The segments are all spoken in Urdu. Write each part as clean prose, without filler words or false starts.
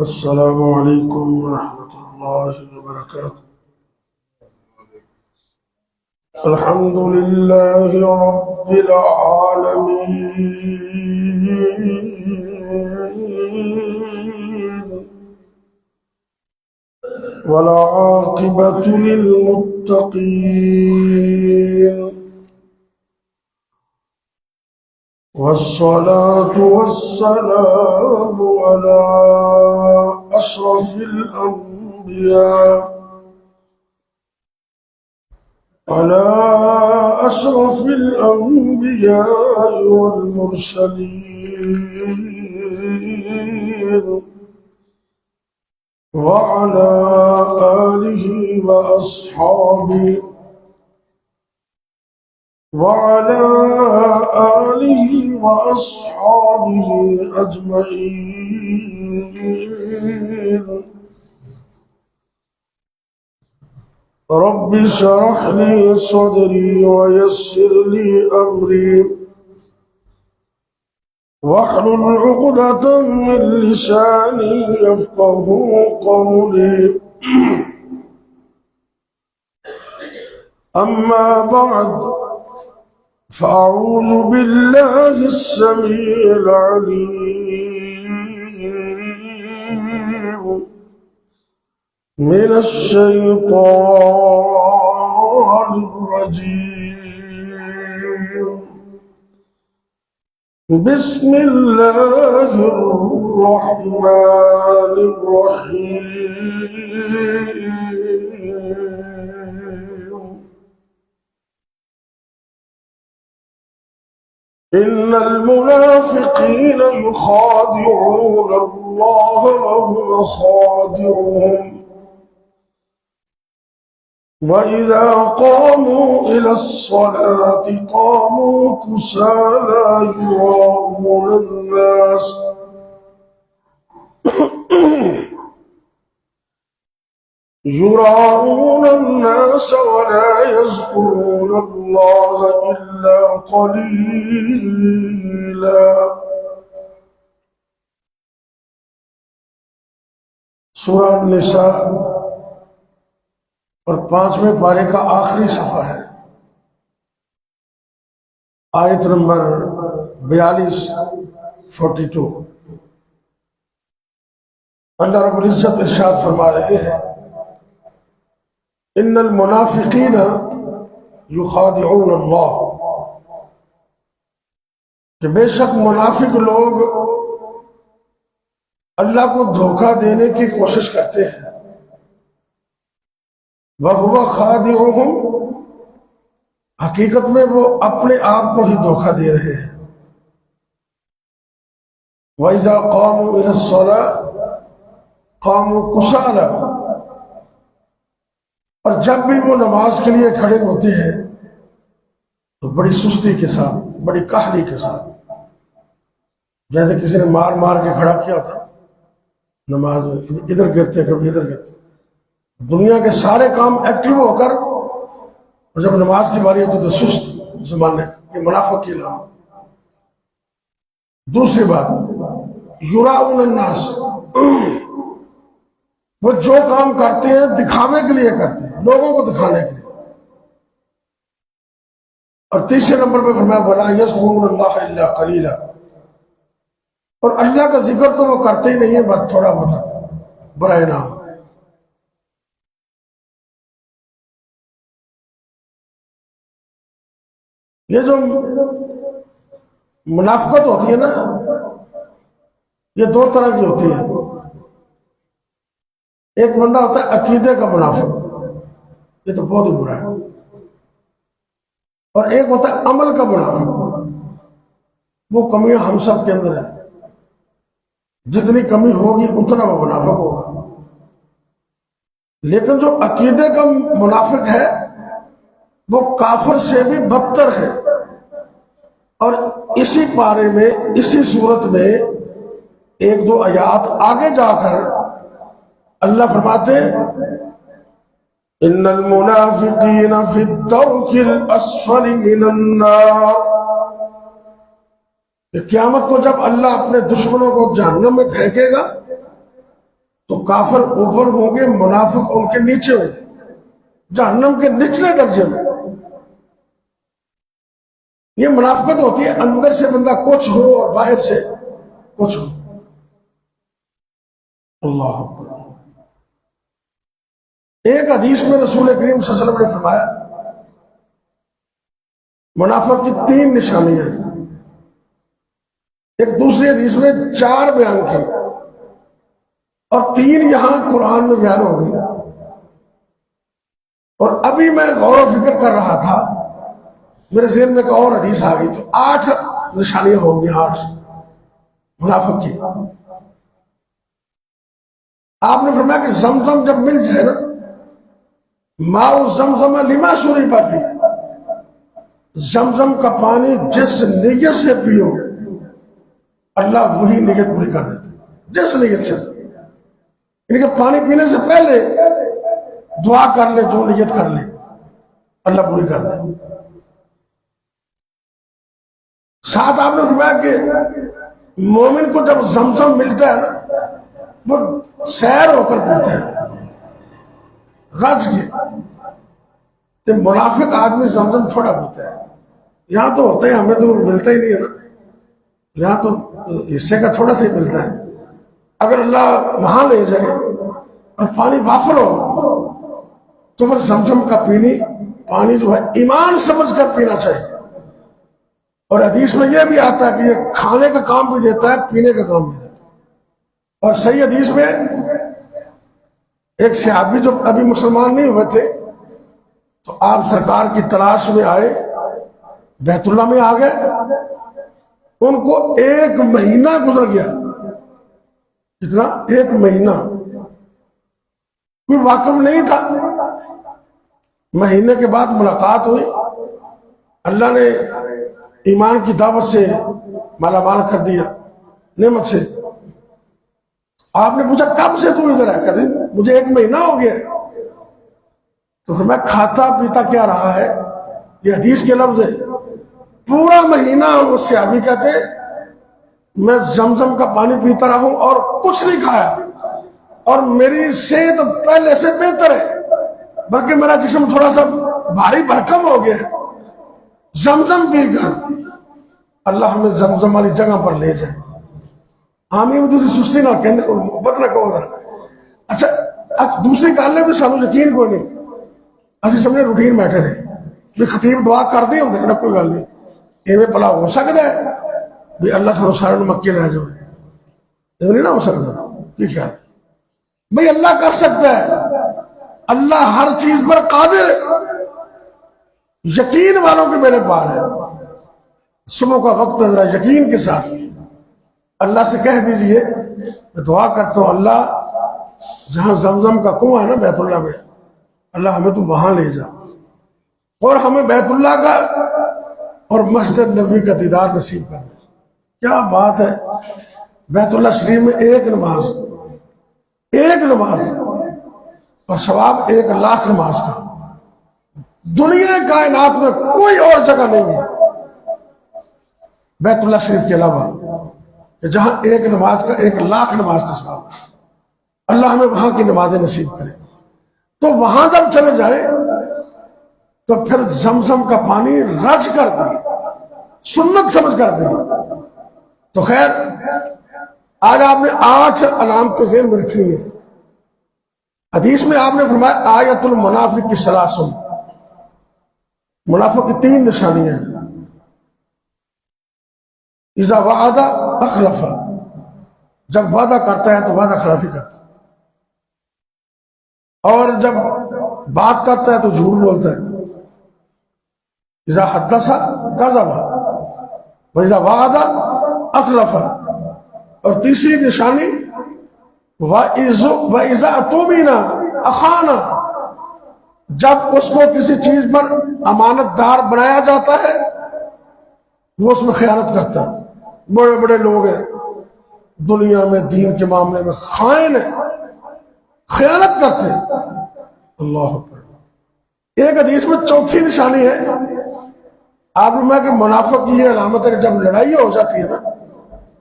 السلام علیکم ورحمۃ اللہ وبرکاتہ۔ الحمد للہ رب العالمین، والعاقبۃ للمتقین، والصلاة والسلام على أشرف الأنبياء والمرسلين، وعلى آله وأصحابه أجمعين۔ رب اشرح لي صدري ويسر لي أمري واحلل عقدة من لساني يفقه قولي، أما بعد فأعوذ بالله السميع العليم من الشيطان الرجيم، بسم الله الرحمن الرحيم۔ إن المنافقين يخادعون الله وهو خادعهم، وإذا قاموا إلى الصلاة قاموا كسالى يراءون الناس ولا يذكرون الله إلا قليلا۔ سورہ النساء اور 5ویں پارے کا آخری صفحہ ہے، آیت نمبر 42 اللہ رب العزت ارشاد فرما رہے ہیں، ان المنافقین یخادعون اللہ، کہ بے شک منافق لوگ اللہ کو دھوکہ دینے کی کوشش کرتے ہیں، وَهُوَ خَادِعُهُمْ، حقیقت میں وہ اپنے آپ کو ہی دھوکہ دے رہے ہیں۔ وَإِذَا قَامُوا إِلَى الصَّلَاةِ قَامُوا كُسَالَى، اور جب بھی وہ نماز کے لیے کھڑے ہوتے ہیں تو بڑی سستی کے ساتھ، بڑی کاہلی کے ساتھ، جیسے کسی نے مار کے کھڑا کیا ہوتا نماز میں، ادھر گرتے کبھی ادھر گرتے، دنیا کے سارے کام ایکٹیو ہو کر، اور جب نماز کی باری ہوتی تو سست زمانے کا، یہ منافق کی علامت۔ دوسری بات، یراؤن الناس، وہ جو کام کرتے ہیں دکھاوے کے لیے کرتے ہیں، لوگوں کو دکھانے کے لیے۔ اور تیسرے نمبر پہ فرمایا وَلَا يَذْكُرُونَ اللَّهَ إِلَّا قَلِيلًا، اور اللہ کا ذکر تو وہ کرتے ہی نہیں ہے، بس تھوڑا بہت برائے نام۔ یہ جو منافقت ہوتی ہے نا، یہ دو طرح کی ہوتی ہے۔ ایک بندہ ہوتا ہے عقیدے کا منافق، یہ تو بہت ہی برا ہے، اور ایک ہوتا ہے عمل کا منافق، وہ کمیاں ہم سب کے اندر ہیں، جتنی کمی ہوگی اتنا وہ منافق ہوگا۔ لیکن جو عقیدے کا منافق ہے وہ کافر سے بھی بدتر ہے، اور اسی پارے میں، اسی صورت میں ایک دو آیات آگے جا کر اللہ فرماتے ان المنافقین فی الدرک الاسفل من النار، کہ قیامت کو جب اللہ اپنے دشمنوں کو جہنم میں پھینکے گا تو کافر اوپر ہوں گے، منافق ان کے نیچے ہوں گے، جہنم کے نچلے درجے میں۔ یہ منافقت ہوتی ہے، اندر سے بندہ کچھ ہو اور باہر سے کچھ ہو۔ اللہ اکبر۔ ایک حدیث میں رسول کریم صلی اللہ علیہ وسلم نے فرمایا منافق کی 3 نشانیاں ہیں۔ ایک دوسری حدیث میں 4 بیان کی اور 3 یہاں قرآن میں بیان ہو گئی۔ اور ابھی میں غور و فکر کر رہا تھا، میرے ذہن میں ایک اور حدیث آ گئی، تو 8 نشانیاں ہوں گی، 8 منافق کی۔ آپ نے فرمایا کہ زمزم جب مل جائے نا، ماء زمزم لما شرب فیہ، زمزم کا پانی جس نیت سے پیو اللہ وہی نیت پوری کر دیتے، جس نیت سے۔ یعنی کہ پانی پینے سے پہلے دعا کر لے، جو نیت کر لے اللہ پوری کر دے۔ ساتھ آپ نے فرمایا کہ مومن کو جب زمزم ملتا ہے نا، وہ سیر ہو کر پیتا ہے رج کے۔ تو منافق آدمی زمزم تھوڑا پیتا ہے، یہاں تو ہوتا ہے، ہمیں تو ملتا ہی نہیں ہے نا، یہاں تو حصے کا تھوڑا سا ہی ملتا ہے۔ اگر اللہ وہاں لے جائے اور پانی وافر ہو تو پھر زمزم کا پانی جو ہے ایمان سمجھ کر پینا چاہیے۔ اور حدیث میں یہ بھی آتا ہے کہ یہ کھانے کا کام بھی دیتا ہے، پینے کا کام بھی دیتا ہے۔ اور صحیح حدیث میں ایک صحابی جو ابھی مسلمان نہیں ہوئے تھے، تو آپ سرکار کی تلاش میں آئے، بیت اللہ میں آ گئے، ان کو 1 مہینہ گزر گیا۔ کتنا؟ 1 مہینہ، کوئی واقف نہیں تھا۔ مہینے کے بعد ملاقات ہوئی، اللہ نے ایمان کی دعوت سے مالا مال کر دیا، نعمت سے۔ آپ نے پوچھا کب سے تو ادھر ہے؟ کہتے مجھے 1 مہینہ ہو گیا۔ تو پھر میں کھاتا پیتا کیا رہا ہے؟ یہ حدیث کے لفظ ہے، پورا مہینہ اس صحابی کہتے میں زمزم کا پانی پیتا رہا ہوں اور کچھ نہیں کھایا، اور میری صحت پہلے سے بہتر ہے، بلکہ میرا جسم تھوڑا سا بھاری بھرکم ہو گیا زمزم پی کر۔ اللہ ہمیں زمزم والی جگہ پر لے جائے، آمین۔ دوسری سستی نہ کہندے محبت نہ کہو ادھر۔ اچھا دوسری گل ہے بھی سانو یقین کوئی نہیں، اسی سمجھے روٹین میٹر ہے بھی خطیب دعا کرتے ہوں نہ، کوئی گل نہیں، ایویں بھلا ہو سکتا ہے بھی اللہ سانو سارے مکے لے جائے؟ ایویں نہیں نہ ہو سکتا۔ کی خیال ہے بھائی؟ اللہ کر سکتا ہے، اللہ ہر چیز پر قادر ہے، یقین والوں کے میرے پار ہے۔ صبح کا وقت ذرا یقین کے ساتھ اللہ سے کہہ دیجئے، میں دعا کرتا ہوں اللہ جہاں زمزم کا کنواں ہے نا بیت اللہ میں، اللہ ہمیں تو وہاں لے جا، اور ہمیں بیت اللہ کا اور مسجد نبوی کا دیدار نصیب کر دے۔ کیا بات ہے! بیت اللہ شریف میں ایک نماز اور ثواب 1,00,000 نماز کا، دنیا کائنات میں کوئی اور جگہ نہیں ہے بیت اللہ شریف کے علاوہ کہ جہاں ایک نماز کا 1,00,000 نماز کا ثواب۔ اللہ ہمیں وہاں کی نمازیں نصیب کرے۔ تو وہاں جب چلے جائیں تو پھر زمزم کا پانی رج کر بھی، سنت سمجھ کر بھی۔ تو خیر آج آپ نے 8 علامتیں ذہن میں رکھنی ہے۔ حدیث میں آپ نے فرمایا آیت المنافق کی 3، منافق کی 3 نشانیاں ہیں۔ اذا وعد اخلف، جب وعدہ کرتا ہے تو وعدہ خلافی کرتا ہے، اور جب بات کرتا ہے تو جھوٹ بولتا ہے۔ اذا حدث کذب واذا وعد اخلف۔ اور تیسری نشانی وَإِذَا اؤْتُمِنَ أَخَانَ، جب اس کو کسی چیز پر امانت دار بنایا جاتا ہے وہ اس میں خیانت کرتا ہے۔ بڑے بڑے لوگ ہیں دنیا میں دین کے معاملے میں خائن ہیں، خیانت کرتے ہیں۔ اللہ اکبر۔ ایک حدیث میں 4تھی نشانی ہے، آپ نے کہ منافق کی یہ علامت ہے کہ جب لڑائی ہو جاتی ہے نا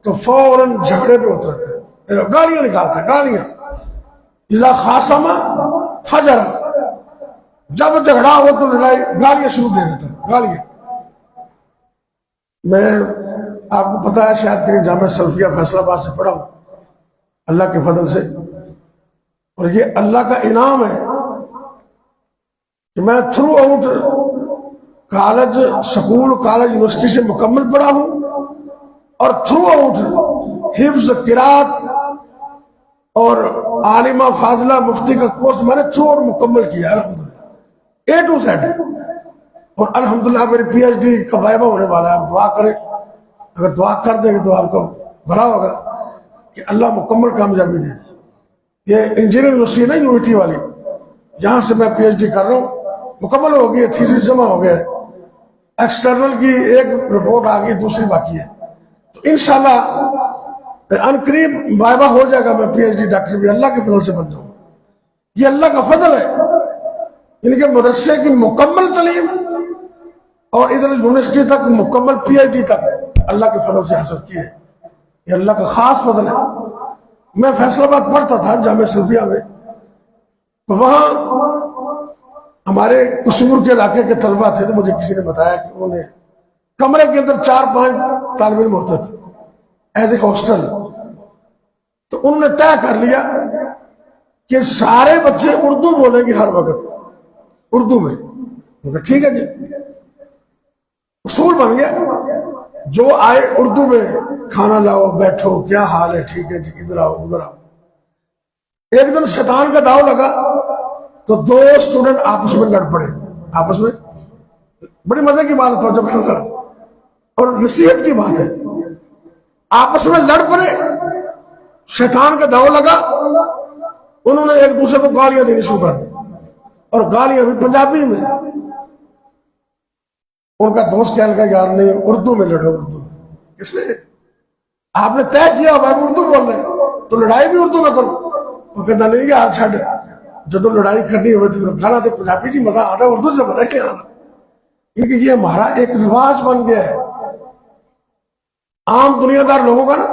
تو فوراً جھگڑے پہ اترتا ہے، گالیاں نکالتا ہے، گالیاں اذا خاصم فجر، جب جھگڑا ہو تو لڑائی، گالیاں شروع دے دیتا ہے، گالیاں۔ میں آپ کو پتا ہے شاید کہیں جامعہ سلفیہ فیصل آباد سے پڑھا ہوں اللہ کے فضل سے، اور یہ اللہ کا انعام ہے کہ میں through out college, school, college, university سے مکمل پڑھا ہوں، اور تھرو آؤٹ حفظ، قرات اور عالمہ فاضلہ مفتی کا کورس میں نے تھرو آؤٹ مکمل کیا الحمدللہ، اے ٹو زیڈ۔ اور الحمدللہ میری پی ایچ ڈی کا وائبہ ہونے والا ہے، آپ دعا کریں، اگر دعا کر دیں گے تو آپ کو بھلا ہوگا کہ اللہ مکمل کامیابی دے۔ یہ انجینئرنگ یونیورسٹی ہے نا، یونیورسٹی والی، یہاں سے میں پی ایچ ڈی کر رہا ہوں، مکمل ہو گئی ہے، تھیسس جمع ہو گیا ہے، ایکسٹرنل کی ایک رپورٹ آ گئی، دوسری باقی ہے، تو انشاءاللہ ان قریب وائبہ ہو جائے گا، میں پی ایچ ڈی ڈاکٹر بھی اللہ کے فضل سے بن جاؤں گا۔ یہ اللہ کا فضل ہے، ان کے مدرسے کی مکمل تعلیم اور ادھر یونیورسٹی تک مکمل پی ایچ ڈی تک اللہ کے فضل سے حاصل کی ہے، یہ اللہ کا خاص فضل ہے۔ میں فیصل آباد پڑھتا تھا جامعہ سلفیہ میں، وہاں ہمارے قصور کے علاقے کے طلبہ تھے، تو مجھے کسی نے بتایا کہ انہوں نے کمرے کے اندر 4-5 طالب علم ہوتے تھے ایز اے ہاسٹل، تو انہوں نے طے کر لیا کہ سارے بچے اردو بولیں گے ہر وقت، اردو میں۔ ٹھیک ہے جی، اصول بن گیا، جو آئے اردو میں، کھانا لاؤ، بیٹھو، کیا حال ہے، ٹھیک ہے جی، ادھر آؤ، ادھر آؤ۔ ایک دن شیطان کا داؤ لگا تو 2 اسٹوڈنٹ آپس میں لڑ پڑے، آپس میں، بڑی مزے کی بات ہے توجہ کرنا اور نصیحت کی بات ہے، آپس میں لڑ پڑے، شیطان کا داؤ لگا، انہوں نے ایک دوسرے کو گالیاں دینی شروع کر دی، اور گالیاں بھی پنجابی میں۔ ان کا دوست کہنے لگا یار نہیں، اردو میں لڑو، اردو میں۔ کس میں؟ آپ نے طے کیا بھائی اردو بول رہے ہیں تو لڑائی بھی اردو میں کرو۔ وہ کہتا نہیں یار چھڈ، جب لڑائی کرنی ہو تو کھانا تو پنجابی جی مزہ آتا ہے، اردو سے مزہ نہیں آتا، کیونکہ یہ ہمارا ایک رواج بن گیا ہے عام دنیا دار لوگوں کا نا۔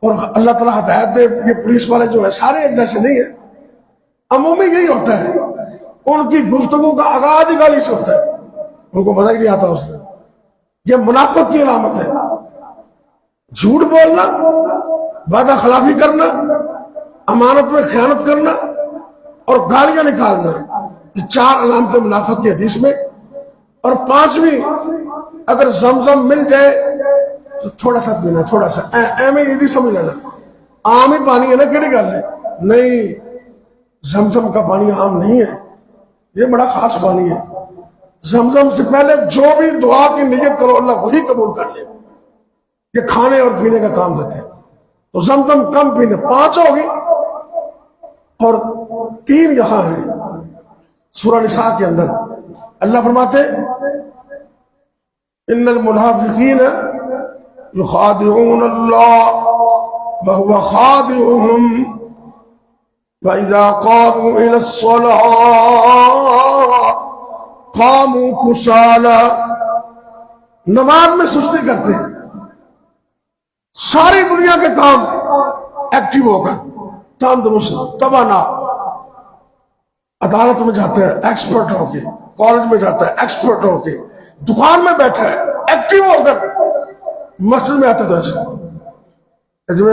اور اللہ تعالیٰ ہدایت دے، یہ پولیس والے جو ہے سارے ایک جیسے نہیں ہیں، عمومی یہی ہوتا ہے، ان کی گفتگو کا آغاز ہی گالی سے ہوتا ہے، ان کو مزہ ہی نہیں آتا اس میں۔ یہ منافق کی علامت ہے، جھوٹ بولنا، وعدہ خلافی کرنا، امانت میں خیانت کرنا اور گالیاں نکالنا، یہ 4 علامتیں منافق کی حدیث میں۔ اور 5ویں، اگر زمزم مل جائے تو تھوڑا سا پینا، تھوڑا سا، میں یہ سمجھ لینا عام ہی پانی ہے نا، کیڑی گل ہے، نہیں، زمزم کا پانی عام نہیں ہے، یہ بڑا خاص پانی ہے۔ زمزم سے پہلے جو بھی دعا کی نیت کرو اللہ وہی قبول کر لے، یہ کھانے اور پینے کا کام دیتے ہیں، تو زمزم کم پینے، 5 ہوگی، اور 3 یہاں ہیں سورہ نساء کے اندر۔ اللہ فرماتے ان المنافقین یخادعون اللہ وهو خادعهم وَإِذَا قَامُوا إِلَى الصَّلَاةِ قَامُوا كُسَالَى، نماز میں سستی کرتے ہیں، ساری دنیا کے کام ایکٹیو ہو کر، تندرست، توانا، عدالت میں جاتا ہے ایکسپرٹ ہو کے، کالج میں جاتا ہے ایکسپرٹ ہو کے، دکان میں بیٹھا ہے ایکٹیو ہو کر، مسجد میں آتا ہے تو ایسے جو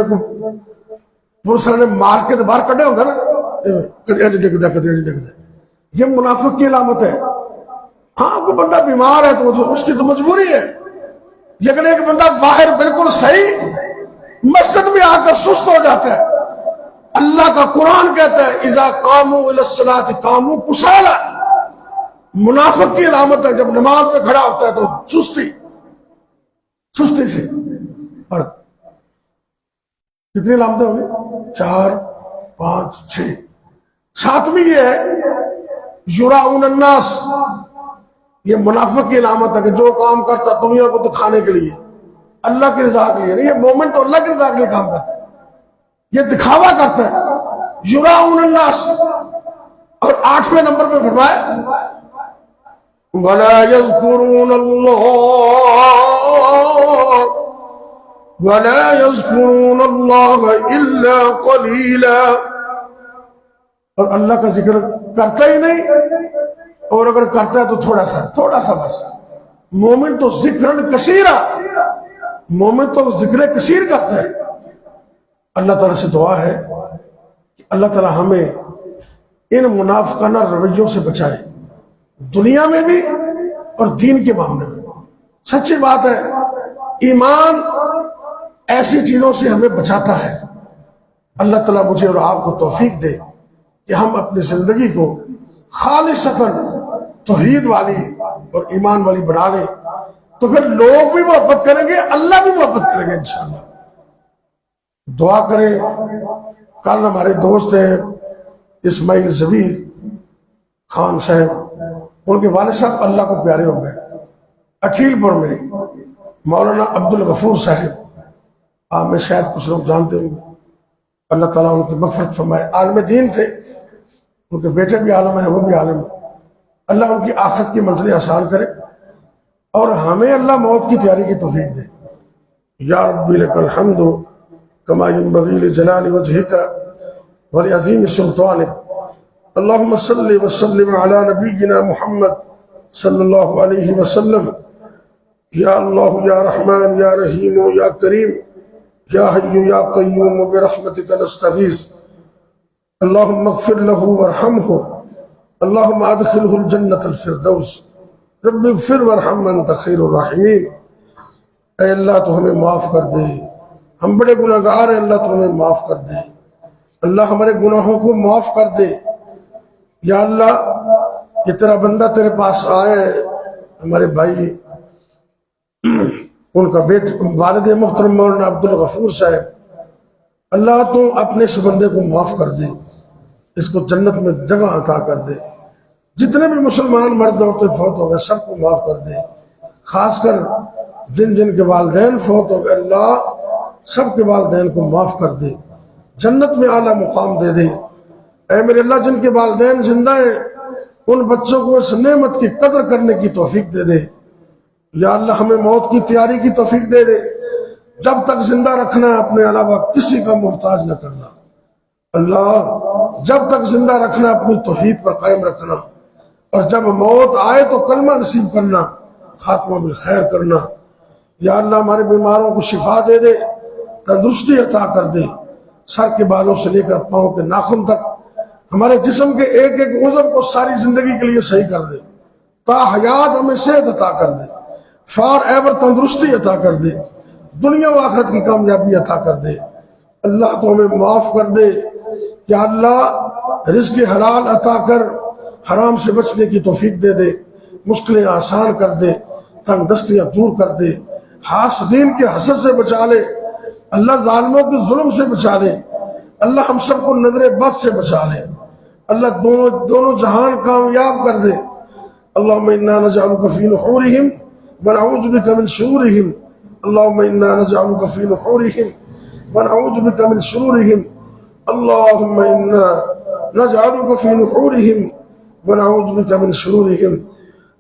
پولیس نے مار کے باہر کڈے ہوتا ہے نا، یہ منافق کی علامت ہے۔ ہاں کوئی بندہ بیمار ہے تو اس کی تو مجبوری ہے، لیکن ایک بندہ باہر بالکل صحیح مسجد میں آ کر سست ہو جاتا ہے، اللہ کا قرآن کہتا ہے اذا قاموا الی الصلاۃ قاموا کسالى، منافق کی علامت ہے جب نماز میں کھڑا ہوتا ہے تو سستی سے۔ اور کتنی علامتیں ہوگی؟ 4 5 6۔ 7ویں یہ ہے یراؤن الناس، یہ منافق کی علامت ہے کہ جو کام کرتا دنیا کو دکھانے کے لیے، اللہ کی رضا کے لیے نہیں، یہ مومن تو اللہ کی رضا کے لیے کام کرتا ہے، یہ دکھاوا کرتا ہے، یراؤن الناس۔ اور 8ویں نمبر پہ فرمایا وَلَا يَذْكُرُونَ اللَّهَ إِلَّا قَلِيلًا، اور اللہ کا ذکر کرتا ہی نہیں، اور اگر کرتا ہے تو تھوڑا سا بس. مومن تو ذکرن کثیرہ، مومن تو ذکر کثیر کرتا ہے. اللہ تعالیٰ سے دعا ہے کہ اللہ تعالیٰ ہمیں ان منافقانہ رویوں سے بچائے، دنیا میں بھی اور دین کے معاملے میں. سچی بات ہے، ایمان ایسی چیزوں سے ہمیں بچاتا ہے. اللہ تعالیٰ مجھے اور آپ کو توفیق دے کہ ہم اپنی زندگی کو خالصتاً توحید والی اور ایمان والی بنا لیں، تو پھر لوگ بھی محبت کریں گے، اللہ بھی محبت کریں گے انشاءاللہ. دعا کریں. کل ہمارے دوست ہیں اسماعیل زبیر خان صاحب، ان کے والد صاحب اللہ کو پیارے ہو گئے. اٹھیل پور میں مولانا عبد الغفور صاحب، آپ میں شاید کچھ لوگ جانتے ہوں گے، اللہ تعالیٰ ان کی مغفرت فرمائے. عالم دین تھے، ان کے بیٹے بھی عالم ہیں، وہ بھی عالم ہیں. اللہ ان کی آخرت کی منزلیں آسان کرے، اور ہمیں اللہ موت کی تیاری کی توفیق دے. یا ربی لک الحمد کما ينبغی لجلال وجہک ولعظیم سلطانک. اللہم صلی وسلم علی نبینا محمد صلی اللہ علیہ وسلم. یا اللہ یا رحمان یا رحیم یا کریم یا حی یا قیوم برحمتک نستغیث. اللہم اغفر له وارحمه، اللہم ادخلہ الجنة الفردوس. رب اغفر وارحم انت خیر الراحمین. اے اللہ تو ہمیں معاف کر دے، ہم بڑے گناہگار ہیں، اللہ تو ہمیں معاف کر دے. اللہ ہمارے گناہوں کو معاف کر دے. یا اللہ یہ تیرا بندہ تیرے پاس آئے، ہمارے بھائی ان کا والد محترم مولانا عبد الغفور صاحب، اللہ تو اپنے اس بندے کو معاف کر دے، اس کو جنت میں جگہ عطا کر دے. جتنے بھی مسلمان مرد عورتیں فوت ہو گئے سب کو معاف کر دے. خاص کر جن جن کے والدین فوت ہو گئے، اللہ سب کے والدین کو معاف کر دے، جنت میں اعلیٰ مقام دے دے. اے میرے اللہ جن کے والدین زندہ ہیں ان بچوں کو اس نعمت کی قدر کرنے کی توفیق دے دے. یا اللہ ہمیں موت کی تیاری کی توفیق دے دے. جب تک زندہ رکھنا اپنے علاوہ کسی کا محتاج نہ کرنا. اللہ جب تک زندہ رکھنا اپنی توحید پر قائم رکھنا، اور جب موت آئے تو کلمہ نصیب کرنا، خاتمہ بالخیر کرنا. یا اللہ ہمارے بیماروں کو شفا دے دے، تندرستی عطا کر دے. سر کے بالوں سے لے کر پاؤں کے ناخن تک ہمارے جسم کے ایک ایک عضو کو ساری زندگی کے لیے صحیح کر دے. تا حیات ہمیں صحت عطا کر دے، فار ایور تندرستی عطا کر دے، دنیا و آخرت کی کامیابی عطا کر دے. اللہ تو ہمیں معاف کر دے. یا اللہ رزق حلال عطا کر، حرام سے بچنے کی توفیق دے دے، مشکلیں آسان کر دے، تنگ دستیاں دور کر دے. حاسدین کے حسد سے بچا لے، اللہ ظالموں کے ظلم سے بچا لے. اللہ ہم سب کو نظر بد سے بچا لے. اللہ دونوں جہان کامیاب کر دے. اللہم انا نجعلک فی نحورہم ونعوذ بک من شرورہم. اللہم انا نجعلک فی نحورہم ونعوذ بک من شرورہم. اللہم انا نجعلک فی نحورہم ونعوذ بک من شرورہم.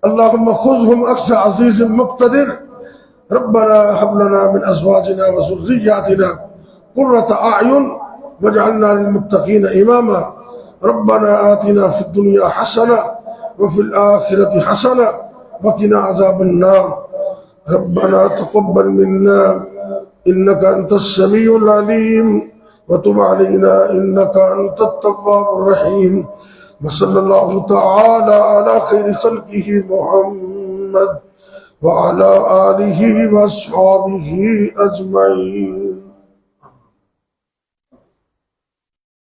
اللہم خذہم اخذ عزیز مقتدر. ربنا هب لنا من ازواجنا وذرياتنا قرة اعين واجعلنا للمتقين اماما. ربنا آتنا في الدنيا حسنة وفي الآخرة حسنة وقنا عذاب النار. ربنا تقبل منا إنك أنت السميع العليم وتب علينا إنك أنت التواب الرحيم. وصلى الله تعالى على خير خلقه محمد وعلى آله وأصحابه أجمعين.